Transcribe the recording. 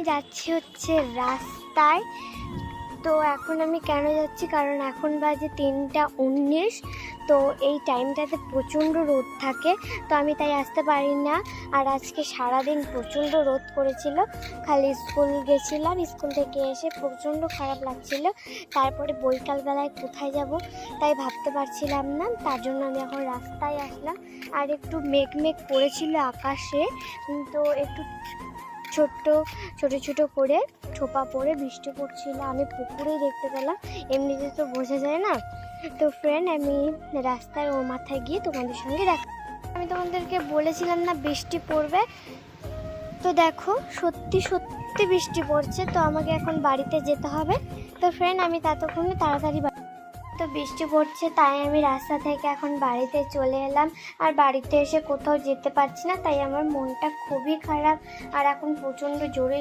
যাচ্ছি হচ্ছে রাস্তায়। তো এখন আমি কেন যাচ্ছি, কারণ এখন বাজে 3টা 19। তো এই টাইমটাতে প্রচণ্ড রোদ থাকে, তো আমি তাই আসতে পারি না। আর আজকে সারাদিন প্রচণ্ড রোদ করেছিল, খালি স্কুল গেছিলাম, স্কুল থেকে এসে প্রচণ্ড খারাপ লাগছিল। তারপরে বৈকালবেলায় কোথায় যাব তাই ভাবতে পারছিলাম না, তার জন্য আমি এখন রাস্তায় আসলাম। আর একটু মেঘ মেঘ পড়েছিল আকাশে, তো একটু ছোট ছোট করে ছোপা পড়ে বৃষ্টি পড়ছিল, আমি পুকুরেই দেখতে পেলাম, এমনিতে তো বোঝা যায় না। তো ফ্রেন্ড, আমি রাস্তার ও মাথায় গিয়ে তোমাদের সঙ্গে দেখা। আমি তোমাদেরকে বলেছিলাম না বৃষ্টি পড়বে, তো দেখো সত্যি সত্যি বৃষ্টি পড়ছে। তো আমাকে এখন বাড়িতে যেতে হবে। তো ফ্রেন্ড, আমি ততক্ষণে তাড়াতাড়ি তো বৃষ্টি পড়ছে, তাই আমি রাস্তা থেকে এখন বাড়িতে চলে এলাম। আর বাড়িতে এসে কোথাও যেতে পারছি না, তাই আমার মনটা খুবই খারাপ। আর এখন প্রচণ্ড জোরে